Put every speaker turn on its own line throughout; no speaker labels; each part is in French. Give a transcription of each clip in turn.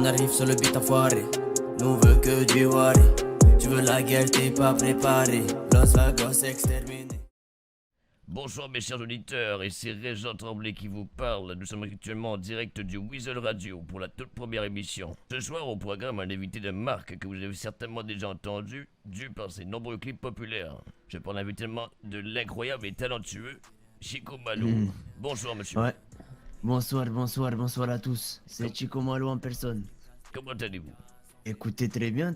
On arrive sur le beat enfoiré. Nous on veut que du wari. Tu veux la guerre, t'es pas préparé. Los Vagos exterminés.
Bonsoir mes chers auditeurs, et c'est Régent Tremblay qui vous parle. Nous sommes actuellement en direct du Weasel Radio pour la toute première émission. Ce soir au programme un invité de marque que vous avez certainement déjà entendu, dû par ses nombreux clips populaires. Je prends l'invitement de l'incroyable et talentueux Chico Malo. Bonsoir monsieur.
Ouais. Bonsoir à tous. C'est Chico Malo en personne.
Comment allez-vous?
Écoutez, très bien.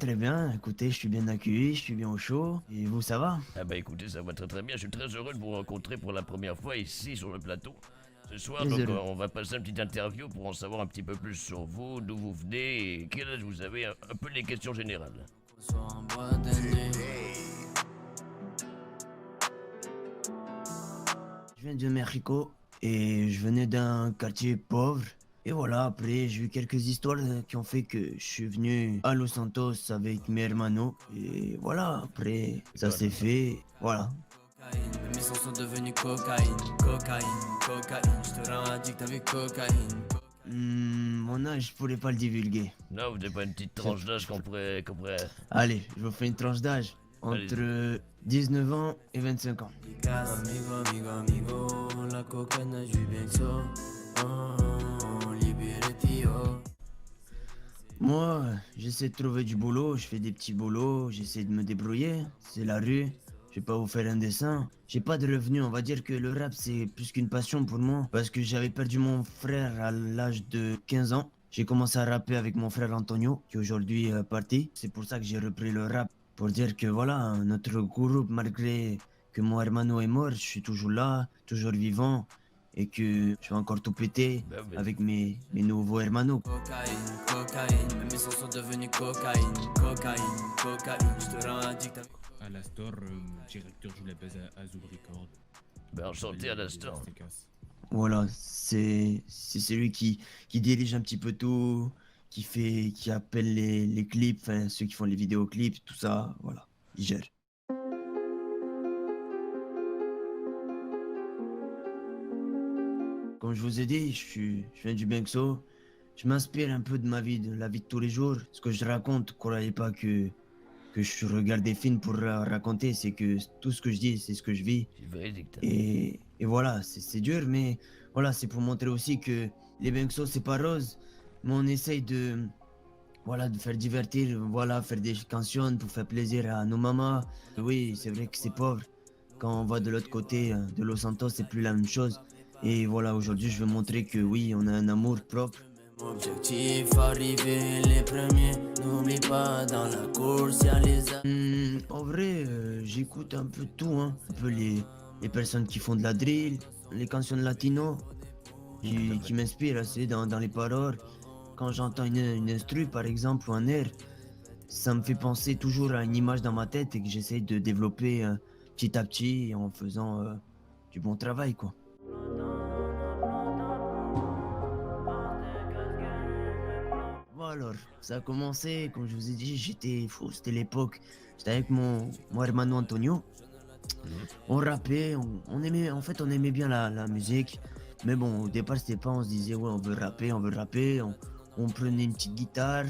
Écoutez, je suis bien accueilli, je suis bien au chaud. Et vous, ça va?
Ah bah écoutez, ça va très très bien. Je suis très heureux de vous rencontrer pour la première fois ici sur le plateau. Ce soir, donc, on va passer une petite interview pour en savoir un petit peu plus sur vous, d'où vous venez et quel âge vous avez, un peu les questions générales.
Je viens de Mexico et je venais d'un quartier pauvre. Et voilà, après j'ai eu quelques histoires qui ont fait que je suis venu à Los Santos avec mes hermanos. Et voilà, après ça s'est fait, voilà.
Mes sons sont devenus cocaïne. Je te rends addict avec cocaïne.
Mon âge, je pourrais pas le divulguer.
Non, vous n'avez pas une petite tranche d'âge qu'on pourrait...
Allez, je vous fais une tranche d'âge. Entre 19 ans et 25 ans.
Amigo, la cocaïne a du bien que ça.
Moi, j'essaie de trouver du boulot, je fais des petits boulots, j'essaie de me débrouiller. C'est la rue, je vais pas vous faire un dessin. J'ai pas de revenus, on va dire que le rap c'est plus qu'une passion pour moi. Parce que j'avais perdu mon frère à l'âge de 15 ans. J'ai commencé à rapper avec mon frère Antonio, qui est aujourd'hui parti. C'est pour ça que j'ai repris le rap. Pour dire que voilà, notre groupe, malgré que mon hermano est mort, je suis toujours là, toujours vivant. Et que je vais encore tout péter avec mes nouveaux hermanos.
Cocaïne, mes sons sont devenus cocaïne. Je te rends addict.
À l'Astor, directeur joue la base à Zoub Record.
Ben enchanté à l'Astor.
Voilà, c'est celui qui dirige un petit peu tout, qui appelle les clips, enfin ceux qui font les vidéoclips, tout ça, voilà, il gère. Comme je vous ai dit, je viens du Benxo. Je m'inspire un peu de ma vie, de la vie de tous les jours. Ce que je raconte, croyez pas que je regarde des films pour raconter, c'est que tout ce que je dis, c'est ce que je vis. Et voilà, c'est dur, mais voilà, c'est pour montrer aussi que les Benxo, c'est pas rose. Mais on essaye de faire divertir, voilà, faire des cantions pour faire plaisir à nos mamans. Oui, c'est vrai que c'est pauvre. Quand on va de l'autre côté de Los Santos, c'est plus la même chose. Et voilà, aujourd'hui, je veux montrer que oui, on a un amour propre.
Objectif, arriver les premiers. N'oublie pas, dans la course, y'a les...
En vrai, j'écoute un peu tout, hein. Un peu les personnes qui font de la drill, les cantions latino, qui m'inspirent assez dans les paroles. Quand j'entends une instru, par exemple, ou un air, ça me fait penser toujours à une image dans ma tête et que j'essaie de développer petit à petit en faisant du bon travail, quoi. Alors, ça a commencé, comme je vous ai dit, j'étais fou, c'était l'époque. J'étais avec mon hermano Antonio. On rappait, on aimait bien la musique. Mais bon, au départ, c'était pas, on se disait, ouais, on veut rapper. On prenait une petite guitare.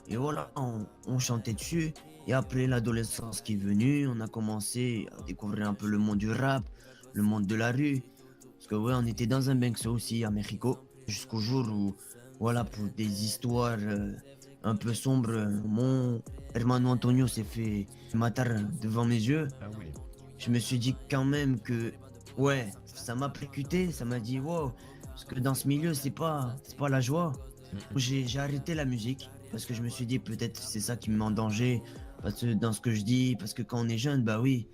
Et voilà, on chantait dessus. Et après l'adolescence qui est venue, on a commencé à découvrir un peu le monde du rap, le monde de la rue. Parce que ouais, on était dans un Benxo aussi à Mexico. Jusqu'au jour où, voilà, pour des histoires un peu sombres, mon hermano Antonio s'est fait matar devant mes yeux.
Ah oui.
Je me suis dit quand même que, ouais, ça m'a percuté, ça m'a dit, wow, parce que dans ce milieu, c'est pas la joie. J'ai arrêté la musique, parce que je me suis dit, peut-être c'est ça qui me met en danger, parce que dans ce que je dis, parce que quand on est jeune, bah oui,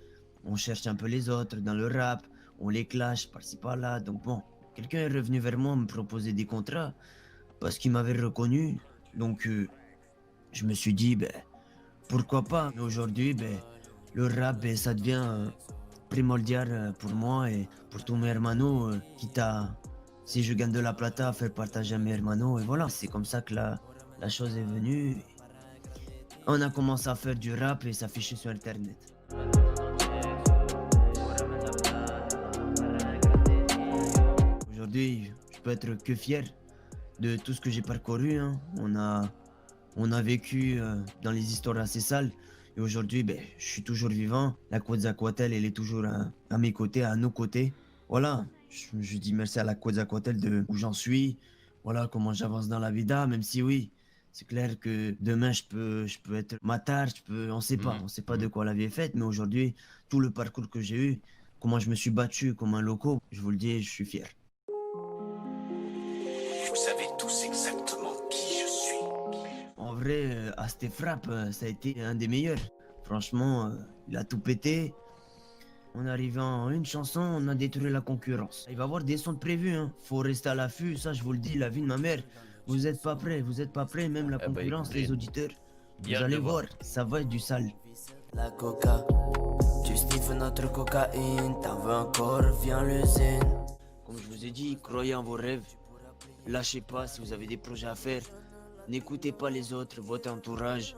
on cherche un peu les autres dans le rap, on les clash par-ci par-là, donc bon, quelqu'un est revenu vers moi me proposer des contrats, parce qu'il m'avait reconnu, donc je me suis dit, ben, pourquoi pas. Mais aujourd'hui, ben, le rap, ben, ça devient primordial pour moi et pour tous mes hermanos, quitte à, si je gagne de la plata, à faire partager à mes hermanos, et voilà, c'est comme ça que la chose est venue. On a commencé à faire du rap et s'afficher sur internet. Aujourd'hui, je peux être que fier de tout ce que j'ai parcouru, hein. On a On a vécu dans les histoires assez sales. Et aujourd'hui, ben, je suis toujours vivant. La Quetzalcoatl, elle est toujours à mes côtés, à nos côtés. Voilà, je dis merci à la Quetzalcoatl de où j'en suis. Voilà comment j'avance dans la vida, même si oui, c'est clair que demain je peux être matard, on sait pas de quoi la vie est faite, mais aujourd'hui, tout le parcours que j'ai eu, comment je me suis battu comme un loco, je vous le dis, je suis fier.
Vous savez tous exactement qui je suis.
En vrai, Asté Frappe, ça a été un des meilleurs. Franchement, il a tout pété. On est arrivé en une chanson, on a détruit la concurrence. Il va y avoir des sons de prévus, hein. Faut rester à l'affût, ça je vous le dis, la vie de ma mère. Vous êtes pas prêts, même la concurrence,
écoutez,
les auditeurs. Vous
bien
allez
de
voir, ça va être du sale.
La coca, tu sniffes notre cocaïne, t'en veux encore, viens à l'usine.
Comme je vous ai dit, croyez en vos rêves. Lâchez pas si vous avez des projets à faire. N'écoutez pas les autres, votre entourage.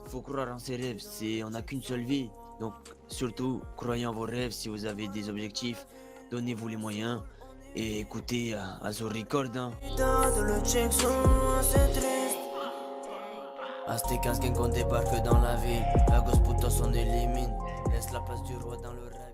Faut croire en ses rêves, on n'a qu'une seule vie. Donc surtout, croyez en vos rêves si vous avez des objectifs. Donnez-vous les moyens. Et écoutez Azur Record. Hein.
Azté 15 qu'on débarque dans la ville. La gosse putos on élimine. Laisse la place du roi dans le rêve.